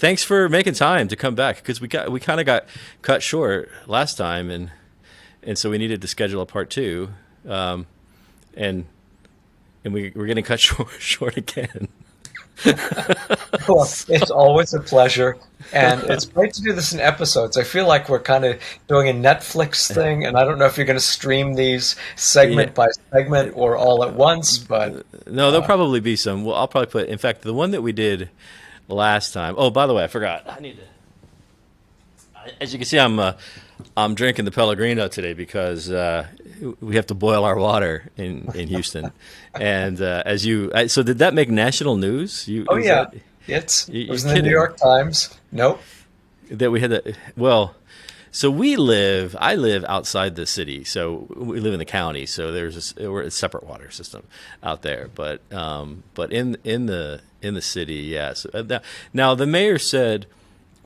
thanks for making time to come back because we kind of got cut short last time, and so we needed to schedule a part two, and we're getting cut short again. Well, it's always a pleasure, and it's great to do this in episodes. I feel like we're kind of doing a Netflix thing, and I don't know if you're going to stream these Yeah. segment by segment or all at once, but No, there'll probably be some. Well, I'll probably put. In fact, the one that we did last time. Oh, by the way, I forgot. I need to. As you can see, I'm drinking the Pellegrino today because we have to boil our water in Houston. And so did that make national news? oh yeah, That, it you're was in the New kidding York Times. Nope. that we had that? Well, so I live outside the city, so we live in the county. So we're a separate water system out there, but in the city, yes. Now the mayor said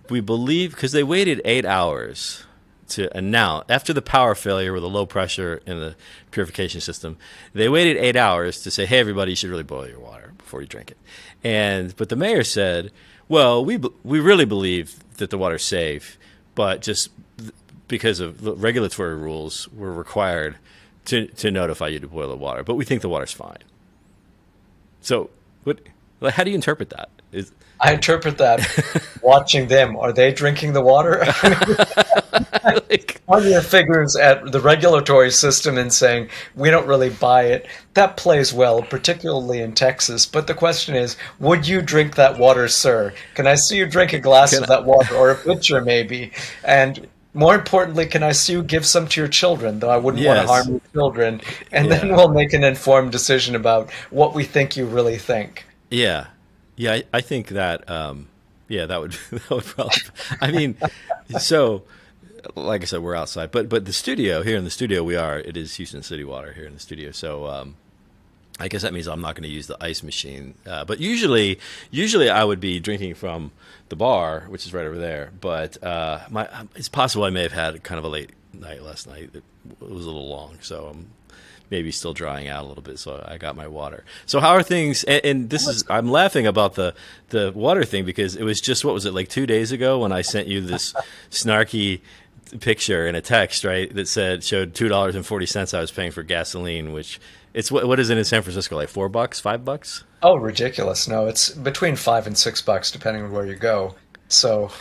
we believe because they waited 8 hours to announce after the power failure with the low pressure in the purification system. They waited 8 hours to say, "Hey, everybody, you should really boil your water before you drink it." But the mayor said, "Well, we really believe that the water's safe, but just because of the regulatory rules, we're required to notify you to boil the water. But we think the water's fine." So, how do you interpret that? I interpret that watching them. Are they drinking the water? Like, One of the figures at the regulatory system and saying, we don't really buy it. That plays well, particularly in Texas. But the question is, would you drink that water, sir? Can I see you drink a glass can of that water, or a pitcher maybe? And more importantly, can I see you give some to your children, though I wouldn't want to yes, harm your children. And then yeah, we'll make an informed decision about what we think you really think. yeah, yeah. I think that, yeah, that would that would probably. I mean, so like I said, we're outside, but the studio here in the studio it is Houston City Water here in the studio. So I guess that means I'm not going to use the ice machine. But usually I would be drinking from the bar, which is right over there. But it's possible I may have had kind of a late night last night. It was a little long, so I'm maybe still drying out a little bit. So I got my water. So how are things? And I'm laughing about the water thing because it was just, what was it, like 2 days ago when I sent you this snarky picture in a text, right, that showed $2.40 I was paying for gasoline, which it's what is it in San Francisco, like $4, $5? Oh, ridiculous. No, it's between $5 and $6, depending on where you go. So,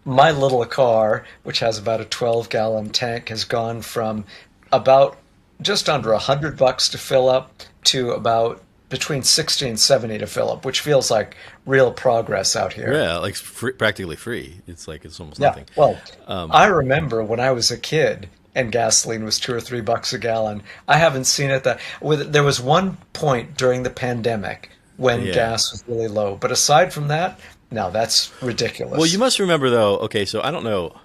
my little car, which has about a 12-gallon tank, has gone from about just under $100 to fill up to about between 60 and 70 to fill up, which feels like real progress out here. Yeah, like practically free. It's like it's almost Yeah, nothing. well, Um, I remember when I was a kid and gasoline was $2 or $3 a gallon. I haven't seen it there was one point during the pandemic when yeah. gas was really low, but aside from that, no, that's Well, you ridiculous. must remember though. Okay, so I don't know.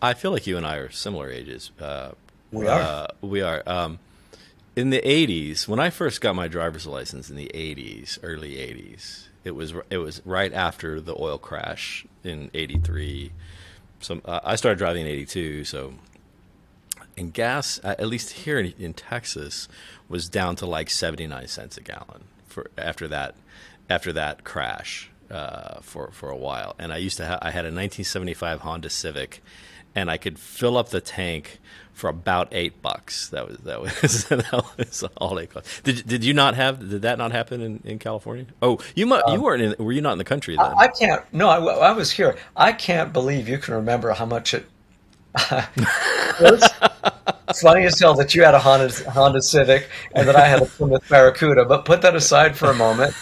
I feel like you and I are similar ages. We are. We are. In the '80s, when I first got my driver's license in the '80s, early '80s, it was right after the oil crash in '83. So I started driving in '82. So, and gas, at least here in Texas, was down to like 79 cents a gallon for after that crash for a while. And I had a 1975 Honda Civic, and I could fill up the tank for about $8. That was all it cost. Did that not happen in California? Oh, you weren't were you not in the country then? I can't, no, I was here. I can't believe you can remember how much it, it's funny as hell that you had a Honda Civic and that I had a Plymouth Barracuda, but put that aside for a moment.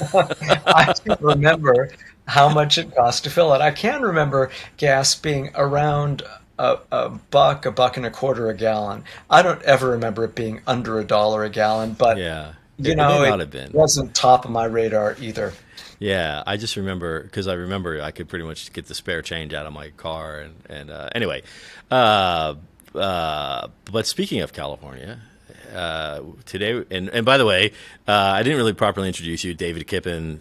I can't remember how much it cost to fill it. I can remember gas being around a buck and a quarter a gallon. I don't ever remember it being under $1 a gallon, but Yeah, it may it not have been. wasn't top of my radar either. Yeah, I just remember because I remember I could pretty much get the spare change out of my car, and anyway. Uh, but speaking of California, today, and by the way, I didn't really properly introduce you, David Kippen.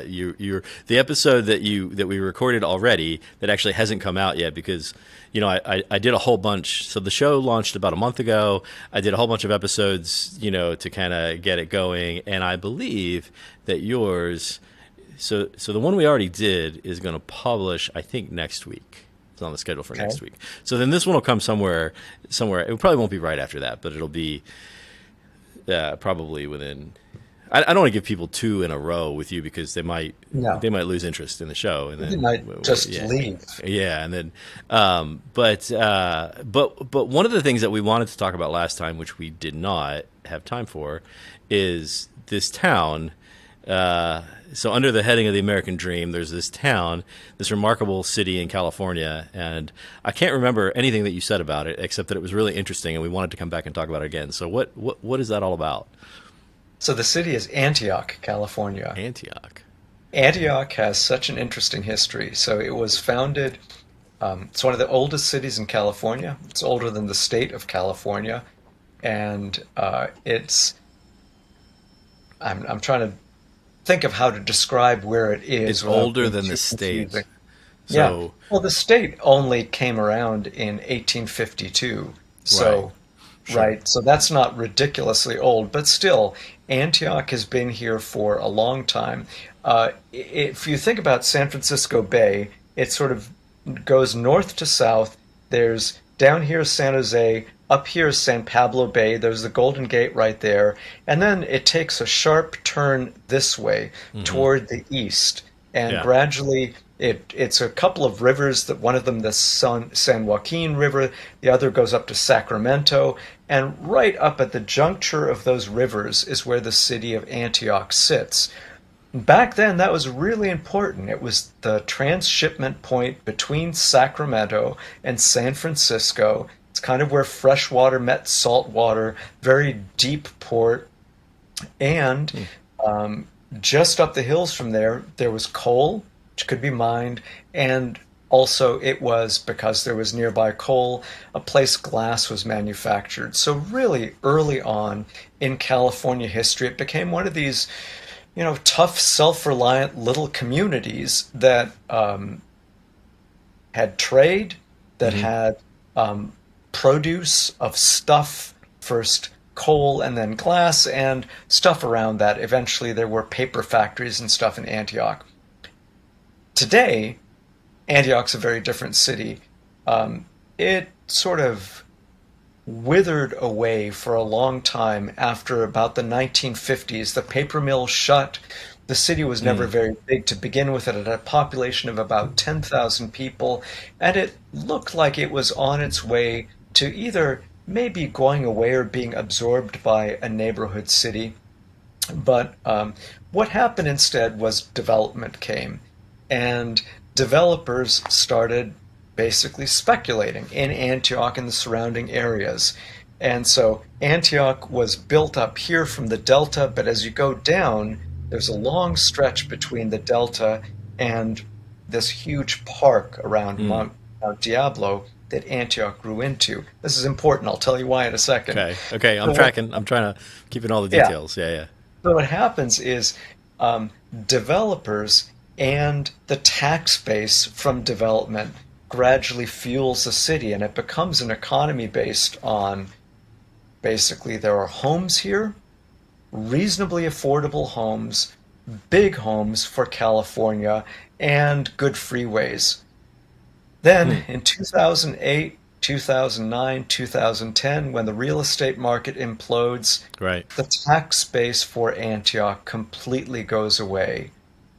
You're the episode that we recorded already that actually hasn't come out yet because I did a whole bunch. So the show launched about a month ago. I did a whole bunch of episodes, to kind of get it going, and I believe that yours so the one we already did is going to publish, I think, next week. It's on the schedule for Okay. next week. So then this one will come somewhere. It probably won't be right after that, but it'll be probably within. I don't want to give people two in a row with you because No, they might lose interest in the show, and you then might just yeah, leave. yeah, and then but one of the things that we wanted to talk about last time, which we did not have time for, is this town. So under the heading of the American Dream, there's this town, this remarkable city in California, and I can't remember anything that you said about it except that it was really interesting, and we wanted to come back and talk about it again. So what is that all about? So the city is Antioch, California. Antioch. Antioch has such an interesting history. So it was founded, it's one of the oldest cities in California. It's older than the state of California. And I'm trying to think of how to describe where it is It's without older being than the too state. confusing. Yeah. So Well, the state only came around in 1852. right, So, sure. right. So that's not ridiculously old, but still, Antioch has been here for a long time. If you think about San Francisco Bay, it sort of goes north to south. There's down here is San Jose, up here is San Pablo Bay. There's the Golden Gate right there. And then it takes a sharp turn this way Hmm. toward the east. And Yeah. gradually it's a couple of rivers that one of them the San Joaquin River, the other goes up to Sacramento, and right up at the juncture of those rivers is where the city of Antioch sits. Back then, that was really important. It was the transshipment point between Sacramento and San Francisco. It's kind of where fresh water met salt water, very deep port. And Hmm. um, just up the hills from there, there was coal, which could be mined, and also it was because there was nearby coal, a place glass was manufactured. So really early on in California history, it became one of these, tough, self-reliant little communities that had trade, that Hmm. had um, produce of stuff, first coal and then glass, and stuff around that. Eventually, there were paper factories and stuff in Antioch. Today, Antioch's a very different city. It sort of withered away for a long time after about the 1950s. The paper mill shut. The city was never Hmm. very big to begin with. It had a population of about 10,000 people, and it looked like it was on its way to either maybe going away or being absorbed by a neighborhood city. But what happened instead was development came, and developers started basically speculating in Antioch and the surrounding areas. And so Antioch was built up here from the delta, but as you go down, there's a long stretch between the delta and this huge park around Hmm. Mount Diablo that Antioch grew into. This is important. I'll tell you why in a second. Okay. Okay. I'm So, tracking. I'm trying to keep in all the yeah, details. Yeah. Yeah. so what happens is um, developers and the tax base from development gradually fuels the city, and it becomes an economy based on basically there are homes here, reasonably affordable homes, big homes for California, and good freeways. Hmm. Then in 2008, 2009, 2010, when the real estate market implodes, Right. the tax base for Antioch completely goes away.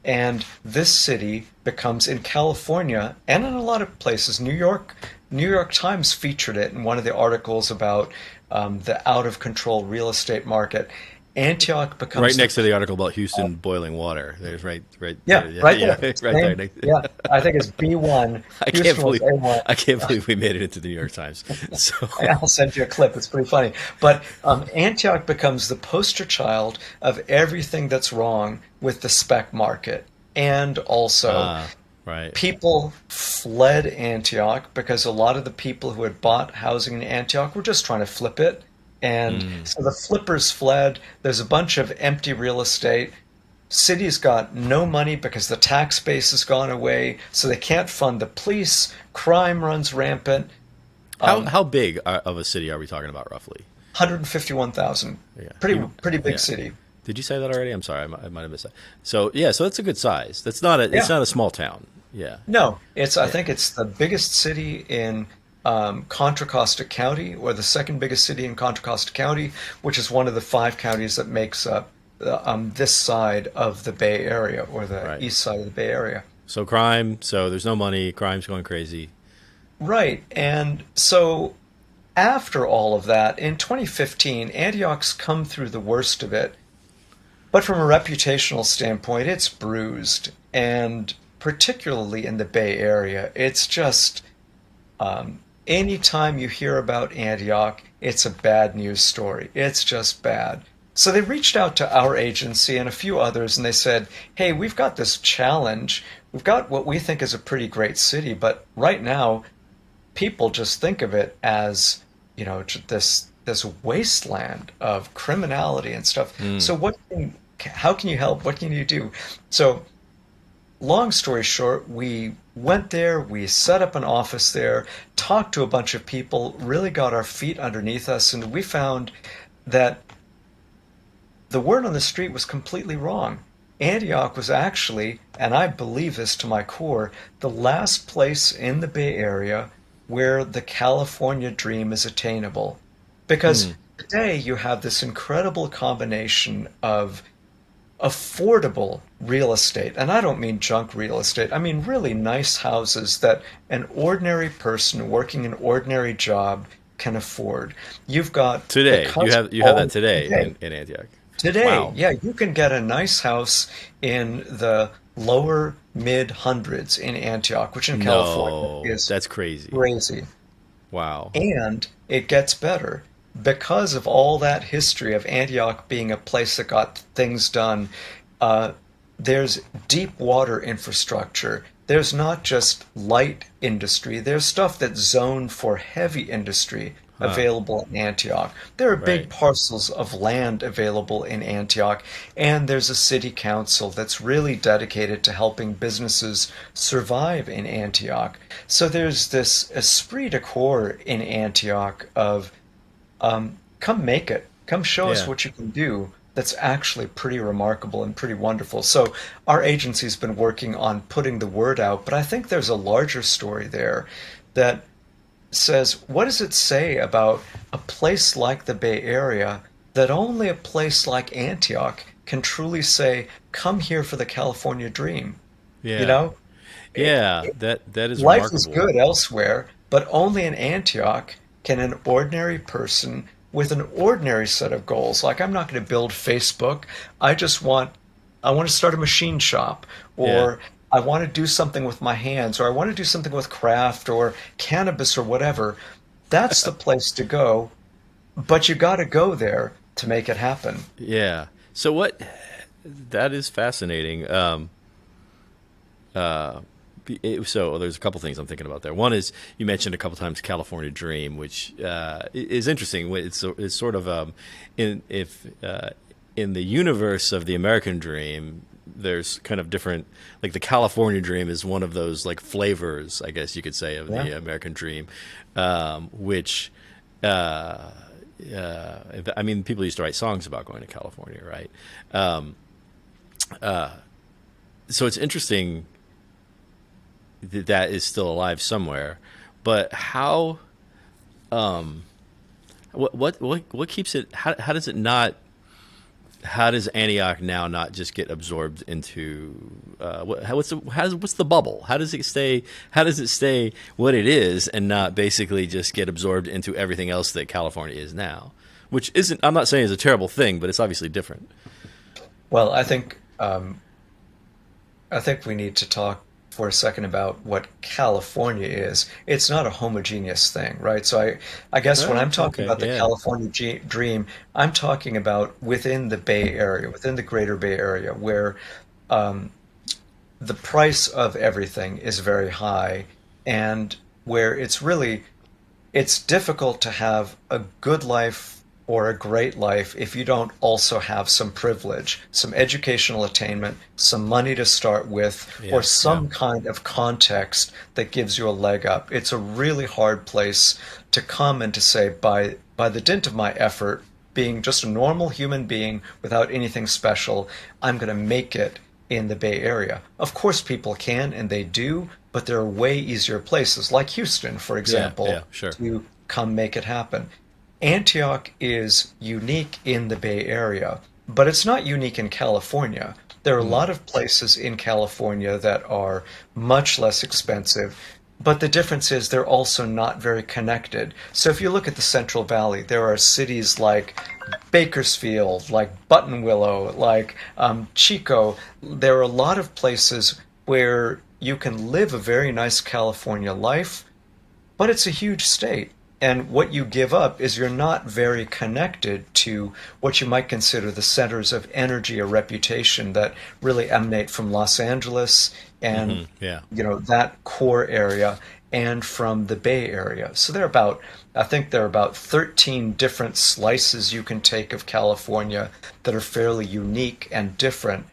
And this city becomes in California and in a lot of places. New York Times featured it in one of the articles about the out of control real estate market. Antioch Right becomes the next to the article about Houston boiling water. There's right there. yeah, Yeah. right there. Yeah. Right there. Same. Yeah, I think it's B1. I can't Houston was believe A1. I can't believe we made it into the New York Times. So I'll send you a clip. It's pretty funny. But Antioch becomes the poster child of everything that's wrong with the spec market. And also, right. people fled Antioch because a lot of the people who had bought housing in Antioch were just trying to flip it. And Mm. so the flippers fled. There's a bunch of empty real estate. City's got no money because the tax base has gone away, so they can't fund the police. Crime runs rampant. Um, How big of a city are we talking about roughly? 151,000. Yeah. Pretty big Yeah. city. Did you say that already? I'm sorry, I might have missed that. So yeah, so that's a good size. That's not a. It's Yeah. not a small town. Yeah. No, I Yeah. think it's the biggest city in Contra Costa County, or the second biggest city in Contra Costa County, which is one of the five counties that makes up this side of the Bay Area, or the Right. east side of the Bay Area. So crime. So there's no money. Crime's going crazy. Right. And so after all of that, in 2015, Antioch's come through the worst of it. But from a reputational standpoint, it's bruised. And particularly in the Bay Area, it's just anytime you hear about Antioch, it's a bad news story. It's just bad. So they reached out to our agency and a few others, and they said, "Hey, we've got this challenge. We've got what we think is a pretty great city, but right now, people just think of it as, this wasteland of criminality and stuff. Mm. So how can you help? What can you do?" So long story short, we went there, we set up an office there, talked to a bunch of people, really got our feet underneath us, and we found that the word on the street was completely wrong. Antioch was actually, and I believe this to my core, the last place in the Bay Area where the California dream is attainable. Because Mm. today you have this incredible combination of affordable real estate. And I don't mean junk real estate. I mean really nice houses that an ordinary person working an ordinary job can afford. You've got the Today, cusp you have that all today today. in Antioch. Today, Wow. yeah, you can get a nice house in the lower mid hundreds in Antioch, which in California No, is that's crazy. crazy. Wow. And it gets better because of all that history of Antioch being a place that got things done. Uh, there's deep water infrastructure. There's not just light industry. There's stuff that's zoned for heavy industry Huh. available in Antioch. There are Right. big parcels of land available in Antioch, and there's a city council that's really dedicated to helping businesses survive in Antioch. So there's this esprit de corps in Antioch of come make it, come show us Yeah. what you can do. That's actually pretty remarkable and pretty wonderful. So our agency's been working on putting the word out, but I think there's a larger story there that says, what does it say about a place like the Bay Area that only a place like Antioch can truly say, come here for the California dream? You Yeah. know, it, Yeah. That is life is remarkable. good elsewhere, but only in Antioch can an ordinary person with an ordinary set of goals, like I'm not going to build Facebook, I just I want to start a machine shop, Yeah. or I want to do something with my hands, or I want to do something with craft or cannabis or whatever. That's the place to go, but you got to go there to make it happen. Yeah. So what? That is fascinating. So there's a couple things I'm thinking about there. One is you mentioned a couple times California Dream, which is interesting. It's sort of in if in the universe of the American Dream, there's kind of different. Like the California Dream is one of those like flavors, I guess you could say, of Yeah. the American Dream, which. Uh, I mean, people used to write songs about going to California, right? Um, so it's interesting that that is still alive somewhere, but how? What keeps it? How does it not? How does Antioch now not just get absorbed into? What's the bubble? How does it stay? How does it stay what it is and not basically just get absorbed into everything else that California is now? Which isn't. I'm not saying is a terrible thing, but it's obviously different. Well, I think we need to talk for a second about what California is. It's not a homogeneous thing, right? So I guess when I'm talking Okay. about the Yeah. California dream, I'm talking about within the Bay Area, within the greater Bay Area, where um, the price of everything is very high, and where it's difficult to have a good life or a great life if you don't also have some privilege, some educational attainment, some money to start with, or Yeah. Yeah. some kind of context that gives you a leg up. It's a really hard place to come and to say, by the dint of my effort, being just a normal human being without anything special, I'm going to make it in the Bay Area. Of course, people can and they do, but there are way easier places like Houston, for Yeah, example, yeah, sure. to come make it happen. Antioch is unique in the Bay Area, but it's not unique in California. There are a Mm. lot of places in California that are much less expensive, but the difference is they're also not very connected. So if you look at the Central Valley, there are cities like Bakersfield, like Buttonwillow, like Chico. There are a lot of places where you can live a very nice California life, but it's a huge state. And what you give up is you're not very connected to what you might consider the centers of energy or reputation that really emanate from Los Angeles and Yeah. that core area and from the Bay Area. So I think there are about 13 different slices you can take of California that are fairly unique and different.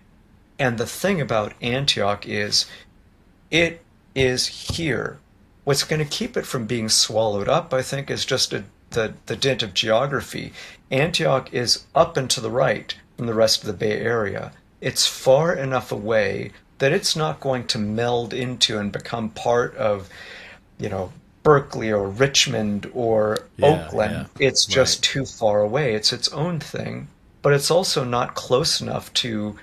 And the thing about Antioch is it is here. What's going to keep it from being swallowed up, I think, is just the dint of geography. Antioch is up and to the right from the rest of the Bay Area. It's far enough away that it's not going to meld into and become part of, you know, Berkeley or Richmond or Yeah, yeah. Oakland. It's Right. just too far away. It's its own thing, but it's also not close enough to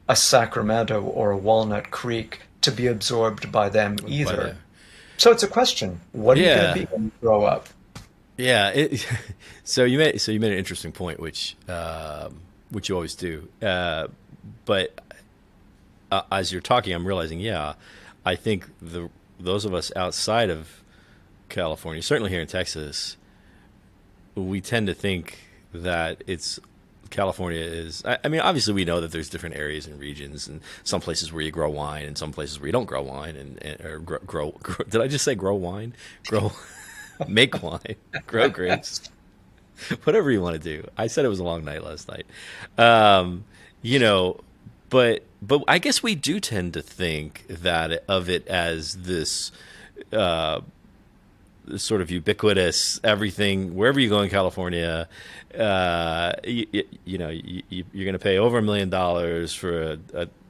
a Sacramento or a Walnut Creek to be absorbed by them By either. there. So it's a question. What are you going to Yeah. be when you grow up? Yeah. So you made an interesting point, which you always do. But as you're talking, I'm realizing, yeah, I think those of us outside of California, certainly here in Texas, we tend to think that it's California is. I mean, obviously, we know that there's different areas and regions, and some places where you grow wine, and some places where you don't grow wine, and or grow. Did I just say grow wine? Grow, make wine, grow grapes, whatever you want to do. I said it was a long night last night. Um, you know, but I guess we do tend to think that of it as this sort of ubiquitous everything wherever you go in California. You're going to pay over $1 million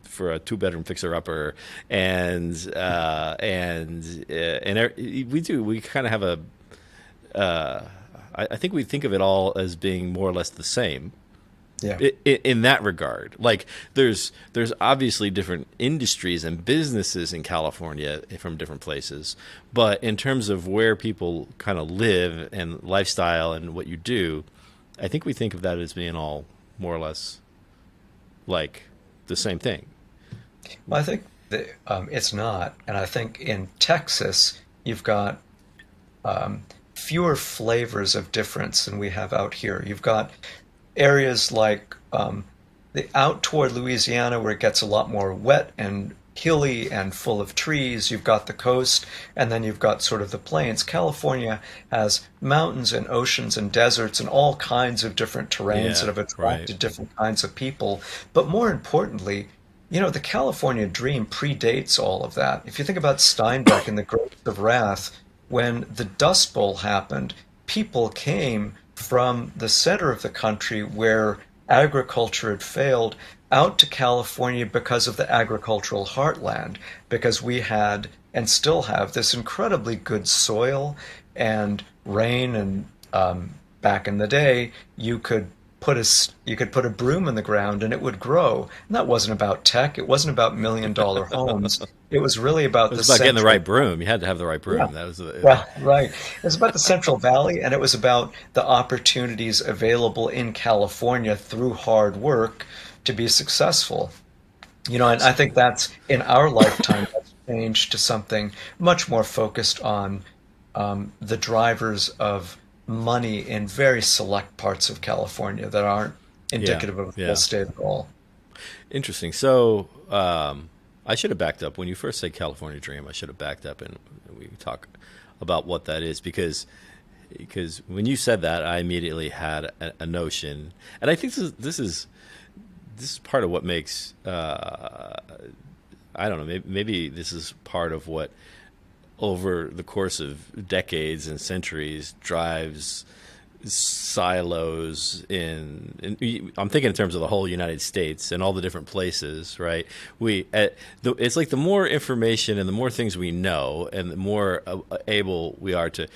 for a two-bedroom fixer-upper, we kind of have a. I think we think of it all as being more or less the same Yeah. in that regard. Like there's obviously different industries and businesses in California from different places, but in terms of where people kind of live and lifestyle and what you do, I think we think of that as being all more or less like the same thing. Well, I think that, it's not. And I think in Texas, you've got fewer flavors of difference than we have out here. You've got areas like the out toward Louisiana where it gets a lot more wet and hilly and full of trees. You've got the coast, and then you've got sort of the plains. California has mountains and oceans and deserts and all kinds of different terrains that Yeah, have right. attracted different kinds of people. But more importantly, the California dream predates all of that. If you think about Steinbeck and the Grapes of Wrath, when the Dust Bowl happened, people came from the center of the country where agriculture had failed out to California because of the agricultural heartland, because we had and still have this incredibly good soil and rain. And back in the day, you could put a broom in the ground and it would grow. And that wasn't about tech. It wasn't about $1 million homes. It was really It about was the about getting the central. right broom. You had to have the right Yeah. broom. That was Well, right. It was about the Central Valley, and it was about the opportunities available in California through hard work to be successful. And I think that's in our lifetime that's changed to something much more focused on the drivers of money in very select parts of California that aren't yeah, indicative of the whole yeah. state at all. Interesting. So I should have backed up when you first said California Dream. I should have backed up and we can talk about what that is because when you said that, I immediately had a notion, and I think this is part of what makes I don't know, maybe this is part of what over the course of decades and centuries drives silos I'm thinking in terms of the whole United States and all the different places, right? It's like the more information and the more things we know, and the more able we are to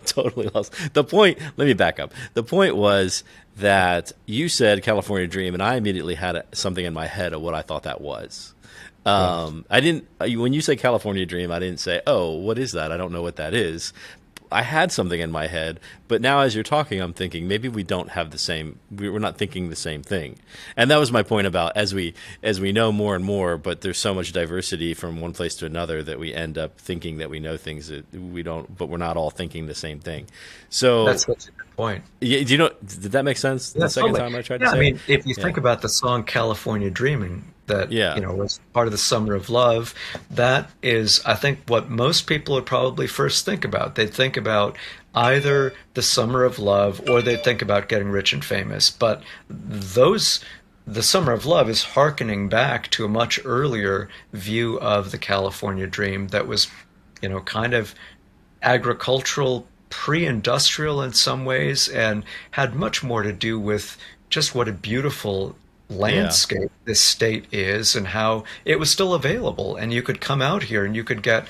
totally lost the point. Let me back up. The point was that you said California Dream, and I immediately had something in my head of what I thought that was. Yeah. I didn't. When you say California Dream, I didn't say, "Oh, what is that?" I don't know what that is. I had something in my head, but now as you're talking, I'm thinking maybe we don't have the same. We're not thinking the same thing, and that was my point about as we know more and more. But there's so much diversity from one place to another that we end up thinking that we know things that we don't. But we're not all thinking the same thing. So, That's such a good point. yeah, do you know? Did that make sense? Yeah, The second totally. time I tried to Yeah, I say it. mean, if you Yeah, think about the song California Dreaming, that, yeah, was part of the Summer of Love, that is, I think, what most people would probably first think about. They'd think about either the Summer of Love or they'd think about getting rich and famous. But those, the Summer of Love is hearkening back to a much earlier view of the California Dream that was, kind of agricultural, pre-industrial in some ways, and had much more to do with just what a beautiful yeah. landscape this state is and how it was still available. And you could come out here and you could get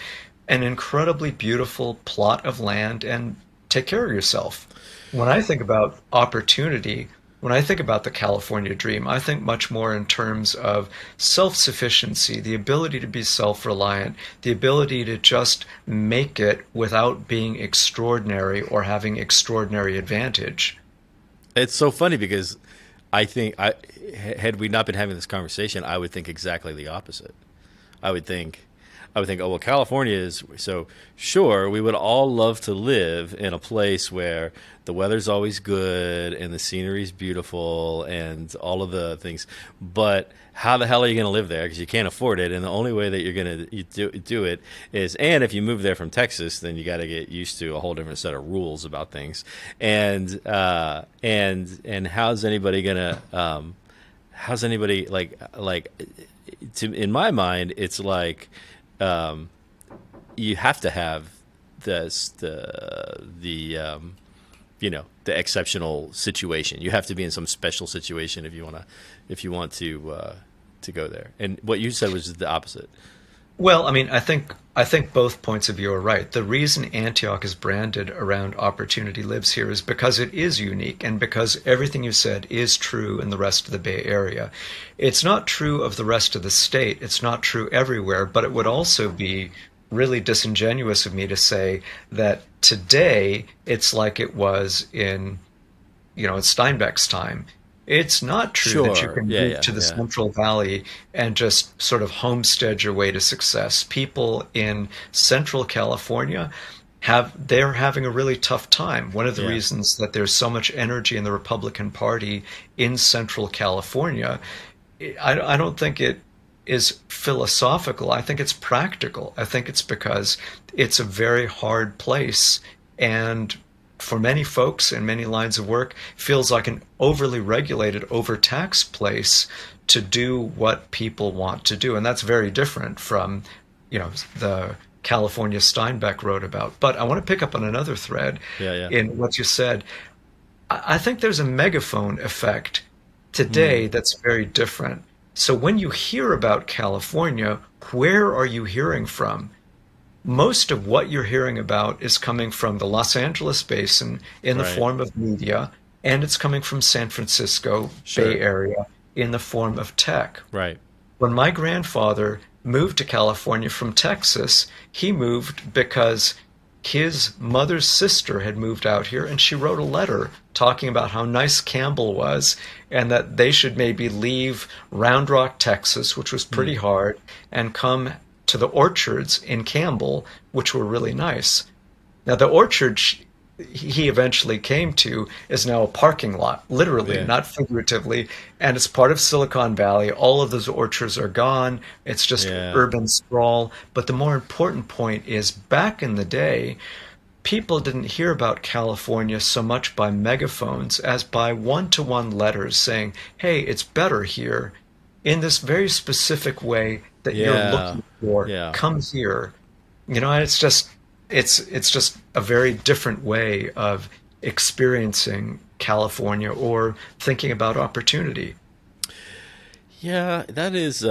an incredibly beautiful plot of land and take care of yourself. When I think about opportunity, when I think about the California dream, I think much more in terms of self sufficiency, the ability to be self reliant, the ability to just make it without being extraordinary or having extraordinary advantage. It's so funny because I think had we not been having this conversation, I would think exactly the opposite. I would think, oh well, California is so sure. We would all love to live in a place where the weather's always good and the scenery's beautiful and all of the things. But how the hell are you going to live there? Because you can't afford it, and the only way that you're going to do it is, and if you move there from Texas, then you got to get used to a whole different set of rules about things. And how's anybody going to how's anybody in my mind it's like you have to have the exceptional situation. You have to be in some special situation if you want to go there. And what you said was the opposite. Well, I mean, I think both points of view are right. The reason Antioch is branded around opportunity lives here is because it is unique and because everything you said is true in the rest of the Bay Area. It's not true of the rest of the state. It's not true everywhere, but it would also be really disingenuous of me to say that today it's like it was in Steinbeck's time. It's not true that you Sure. can Yeah. move Yeah. to the Yeah. Central Valley and just sort of homestead your way to success. People in Central California they're having a really tough time. One of the Yeah. reasons that there's so much energy in the Republican Party in Central California, I don't think it is philosophical. I think it's practical. I think it's because it's a very hard place, and for many folks in many lines of work, feels like an overly regulated, overtaxed place to do what people want to do. And that's very different from, the California Steinbeck wrote about. But I want to pick up on another thread Yeah. Yeah. in what you said. I think there's a megaphone effect Hmm. today that's very different. So when you hear about California, where are you hearing from? Most of what you're hearing about is coming from the Los Angeles basin in the Right. form of media, and it's coming from San Francisco Bay Sure. Area in the form of tech. Right. When my grandfather moved to California from Texas, he moved because his mother's sister had moved out here and she wrote a letter talking about how nice Campbell was and that they should maybe leave Round Rock, Texas, which was Hmm. pretty hard, and come to the orchards in Campbell, which were really nice. Now, the orchard he eventually came to is now a parking lot, literally, Yeah. not figuratively, and it's part of Silicon Valley. All of those orchards are gone. It's just Yeah. urban sprawl. But the more important point is back in the day, people didn't hear about California so much by megaphones as by one-to-one letters saying, hey, it's better here in this very specific way that you're Yeah. looking for. Yeah. Come here. And it's just it's just a very different way of experiencing California or thinking about opportunity. Yeah, that's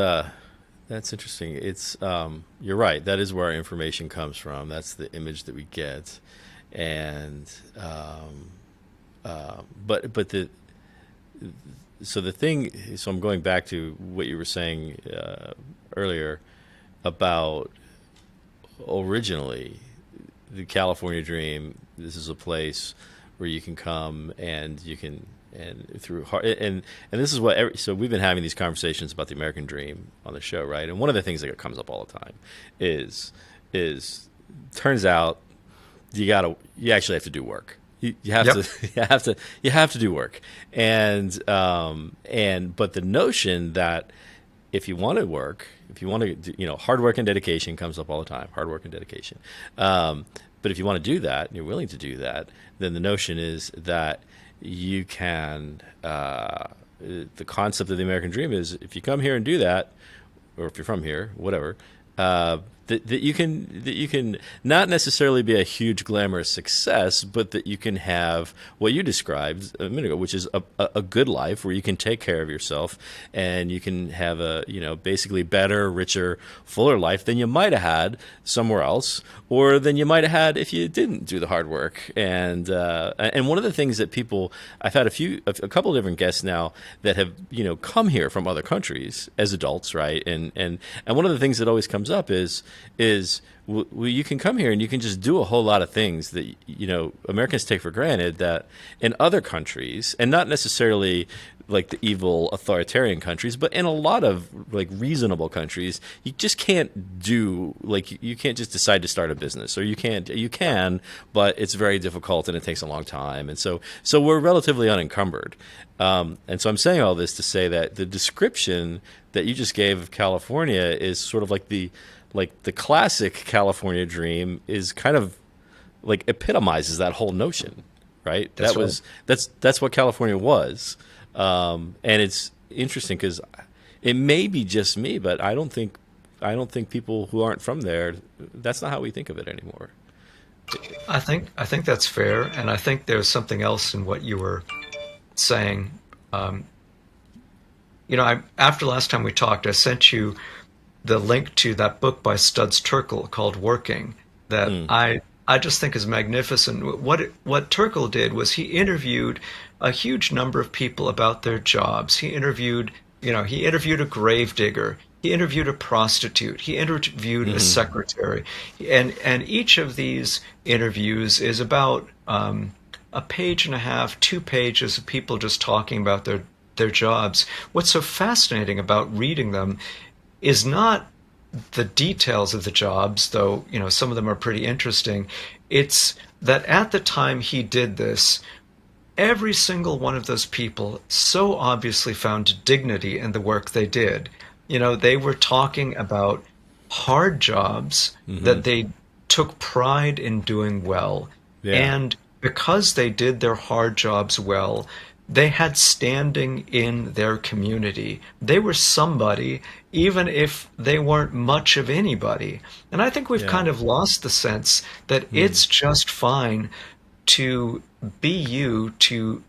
interesting. It's you're right. That is where our information comes from. That's the image that we get, and but the so the thing. So I'm going back to what you were saying earlier about originally the California dream. This is a place where you can come and you can and through hard and this is what so we've been having these conversations about the American dream on the show, right? And one of the things that comes up all the time is turns out you actually have to do work. You have Yep. to you have to do work, and but the notion that if you want to work, if you want to, hard work and dedication comes up all the time. Hard work and dedication. But if you want to do that, and you're willing to do that, then the notion is that you can. The concept of the American dream is if you come here and do that, or if you're from here, whatever, that you can not necessarily be a huge glamorous success, but that you can have what you described a minute ago, which is a good life where you can take care of yourself and you can have a basically better, richer, fuller life than you might have had somewhere else, or than you might have had if you didn't do the hard work. And one of the things that people I've had a couple of different guests now that have come here from other countries as adults, right? And one of the things that always comes up is you can come here and you can just do a whole lot of things that Americans take for granted that in other countries, and not necessarily like the evil authoritarian countries, but in a lot of like reasonable countries, you just can't do like you can't just decide to start a business, or you can, but it's very difficult and it takes a long time, and so we're relatively unencumbered. And so I'm saying all this to say that the description that you just gave of California is sort of like the classic California dream is kind of like epitomizes that whole notion, right? That's right. That's what California was, and it's interesting because it may be just me, but I don't think people who aren't from there, that's not how we think of it anymore. I think that's fair, and I think there's something else in what you were saying. Um, after last time we talked, I sent you the link to that book by Studs Terkel called Working that Mm. I just think is magnificent. What Terkel did was he interviewed a huge number of people about their jobs. He interviewed a gravedigger. He interviewed a prostitute. He interviewed a Hmm. secretary. And each of these interviews is about a page and a half, 2 pages of people just talking about their jobs. What's so fascinating about reading them is not the details of the jobs, though, some of them are pretty interesting. It's that at the time he did this, every single one of those people so obviously found dignity in the work they did. They were talking about hard jobs Hmm. that they took pride in doing well. Yeah. And because they did their hard jobs well, they had standing in their community. They were somebody, even if they weren't much of anybody. And I think we've Yeah. kind of lost the sense that Mm. it's just fine to be you, to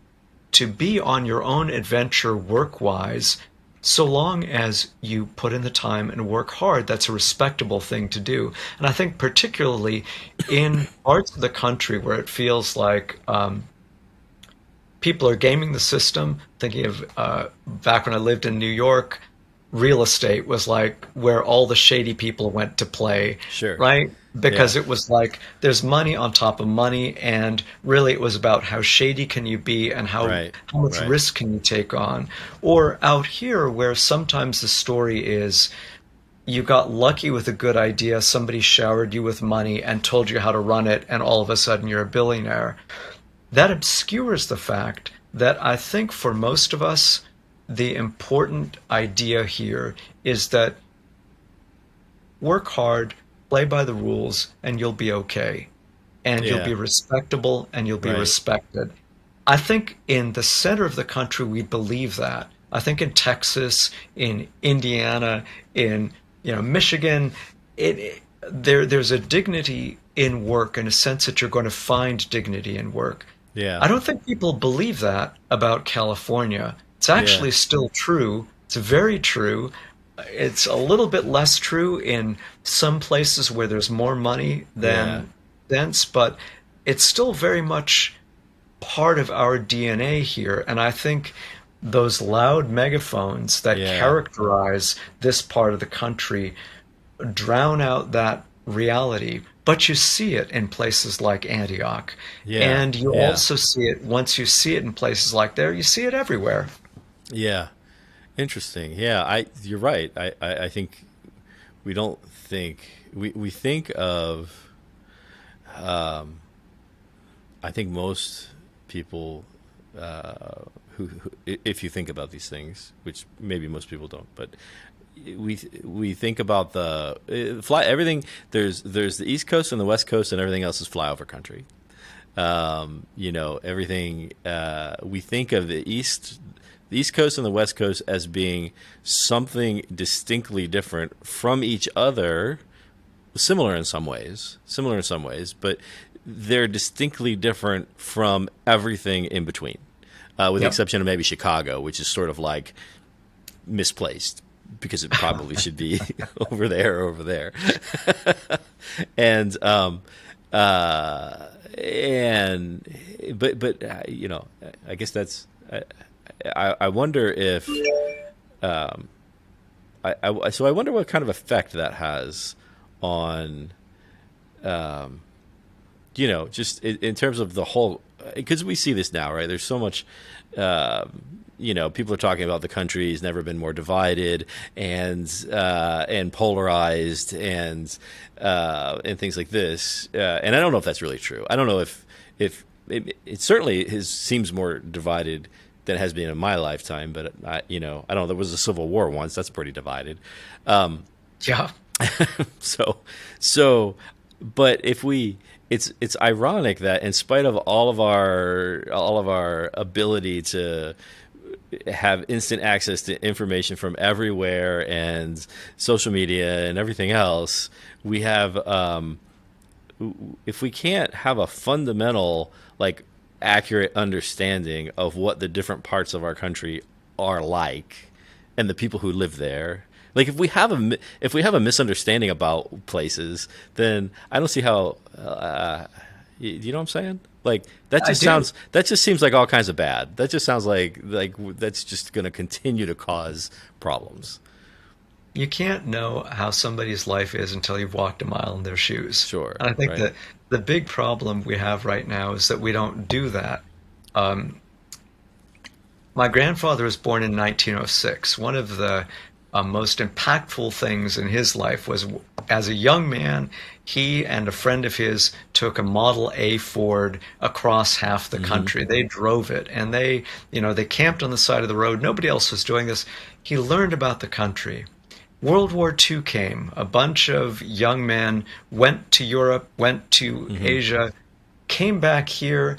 be on your own adventure work-wise, so long as you put in the time and work hard. That's a respectable thing to do. And I think particularly in parts of the country where it feels like people are gaming the system. Thinking of back when I lived in New York, real estate was like where all the shady people went to play, Sure. right? Yeah. Because it was like there's money on top of money, and really it was about how shady can you be and Right. how much Right. risk can you take on. Or out here, where sometimes the story is you got lucky with a good idea, somebody showered you with money and told you how to run it, and all of a sudden you're a billionaire. That obscures the fact that I think for most of us, the important idea here is that work hard, play by the rules, and you'll be okay. And you'll Yeah. be respectable and you'll be Right. respected. I think in the center of the country, we believe that. I think in Texas, in Indiana, in Michigan, there's a dignity in work in a sense that you're going to find dignity in work. Yeah. I don't think people believe that about California. It's Yeah. actually still true. It's very true. It's a little bit less true in some places where there's more money Yeah. than sense, but it's still very much part of our DNA here. And I think those loud megaphones that Yeah. characterize this part of the country drown out that reality. But you see it in places like Antioch. Yeah. And you Yeah. also see it, once you see it in places like there, you see it everywhere. Yeah. Interesting. Yeah, you're right. I think we don't think we think of I think most people who if you think about these things, which maybe most people don't, but we think about the fly everything. There's the East Coast and the West Coast, and everything else is flyover country. Everything we think of the East Coast and the West Coast as being something distinctly different from each other, similar in some ways, but they're distinctly different from everything in between, with the Yep. exception of maybe Chicago, which is sort of like misplaced because it probably should be over there or over there. and and but I guess that's I wonder if so I wonder what kind of effect that has on just in terms of the whole, because we see this now, right? There's so much people are talking about the country has never been more divided and polarized and things like this. And I don't know if that's really true. I don't know if it certainly seems more divided than it has been in my lifetime. But I don't know. There was a civil war once. That's pretty divided. Yeah. So so but if we it's ironic that in spite of all of our ability to have instant access to information from everywhere and social media and everything else, we have if we can't have a fundamental, like, accurate understanding of what the different parts of our country are like and the people who live there, like if we have a misunderstanding about places, then I don't see how you know what I'm saying? Like I do. that just seems like all kinds of bad. That just sounds like that's just going to continue to cause problems. You can't know how somebody's life is until you've walked a mile in their shoes. Sure, And I think right? that the big problem we have right now is that we don't do that. Um, my grandfather was born in 1906. One of the most impactful things in his life was as a young man, he and a friend of his took a Model A Ford across half the Mm-hmm. country. They drove it and they camped on the side of the road. Nobody else was doing this. He learned about the country. World War II came. A bunch of young men went to Europe, went to Mm-hmm. Asia, came back here.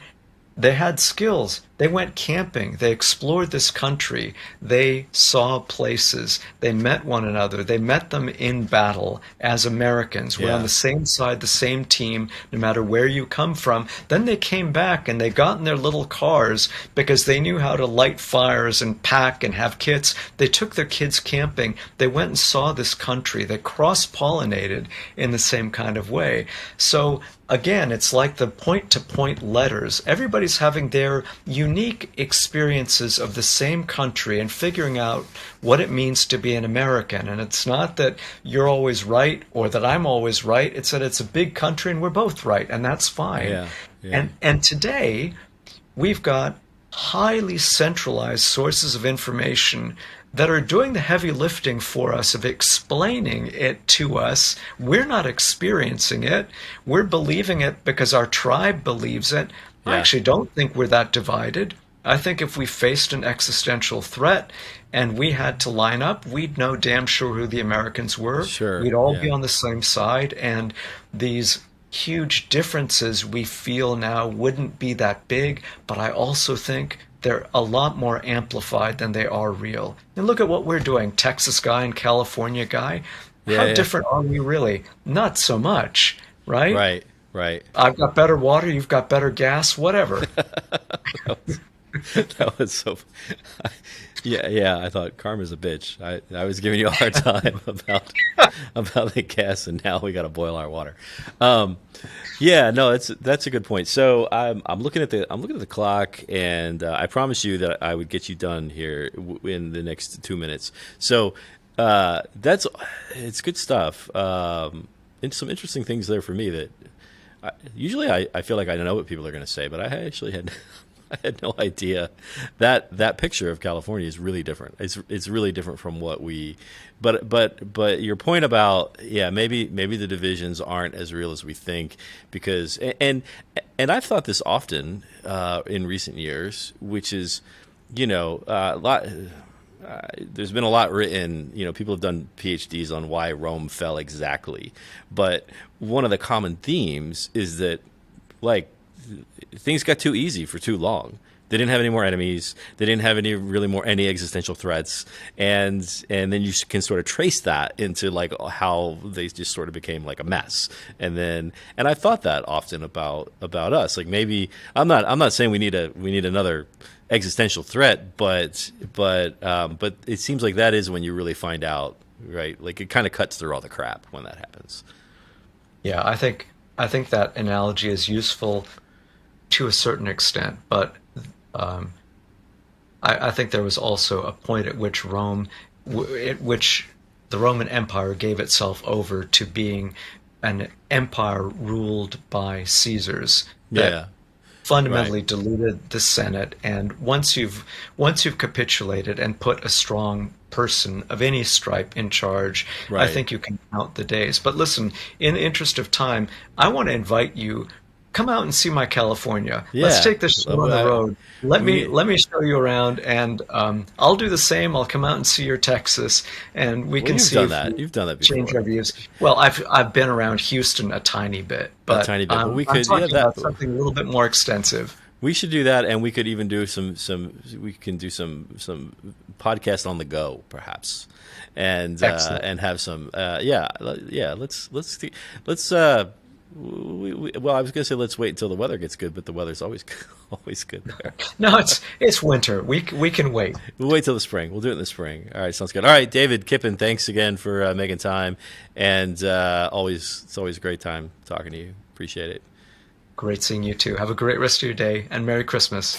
They had skills. They went camping. They explored this country. They saw places. They met one another. They met them in battle as Americans. We're on Yeah. the same side, the same team, no matter where you come from. Then they came back and they got in their little cars because they knew how to light fires and pack and have kits. They took their kids camping. They went and saw this country. They cross pollinated in the same kind of way. So again, it's like the point to point letters. Everybody's having their unique experiences of the same country and figuring out what it means to be an American. And it's not that you're always right or that I'm always right. It's that it's a big country and we're both right, and that's fine. Yeah. Yeah. And today we've got highly centralized sources of information that are doing the heavy lifting for us of explaining it to us. We're not experiencing it. We're believing it because our tribe believes it. I Yeah. actually don't think we're that divided. I think if we faced an existential threat and we had to line up, we'd know damn sure who the Americans were. Sure. We'd all be Yeah. on the same side, and these huge differences we feel now wouldn't be that big, but I also think they're a lot more amplified than they are real. And look at what we're doing, Texas guy and California guy. Yeah. How Yeah. different are we really? Not so much, right? Right. Right. I've got better water, you've got better gas, whatever. That was so. Yeah, yeah. I thought karma's a bitch. I was giving you a hard time about the gas, and now we got to boil our water. Um, yeah, no, that's a good point. So I'm looking at the clock, and I promised you that I would get you done here in the next 2 minutes. So that's it's good stuff. And some interesting things there for me that usually I feel like I know what people are going to say, but I actually had I had no idea that that picture of California is really different. It's really different from what we. But your point about, yeah, maybe the divisions aren't as real as we think, because and I've thought this often in recent years, which is, a lot. There's been a lot written. People have done PhDs on why Rome fell exactly, but one of the common themes is that, like, things got too easy for too long. They didn't have any more enemies. They didn't have any existential threats, and then you can sort of trace that into, like, how they just sort of became like a mess. And I thought that often about us. Like, maybe I'm not saying we need another existential threat, but it seems like that is when you really find out, right? Like, it kind of cuts through all the crap when that happens. Yeah, I think that analogy is useful to a certain extent, but um, I think there was also a point at which at which the Roman Empire gave itself over to being an empire ruled by Caesars that Yeah. Right. fundamentally diluted the Senate. And once you've capitulated and put a strong person of any stripe in charge, I Right. think you can count the days. But listen, in the interest of time, I want to invite you. Come out and see my California. Let's Yeah. take this show on the road. Let me We let me show you around, and I'll do the same. I'll come out and see your Texas, and we well, can you've see done if that. we You've done that change before. our views. Well, I've been around Houston a tiny bit, A but tiny bit, but we I'm could, yeah, talking that about something a little bit more extensive. we should do that, and we could even do we can do some podcast on the go, perhaps, Excellent. and have some, yeah. Let's well, I was gonna say let's wait until the weather gets good, but the weather's always always good there. No, it's winter. We can wait. We'll wait till the spring. We'll do it in the spring. All right, sounds good. All right, David Kippen, thanks again for making time, and it's always a great time talking to you. Appreciate it. Great seeing you too. Have a great rest of your day, and Merry Christmas.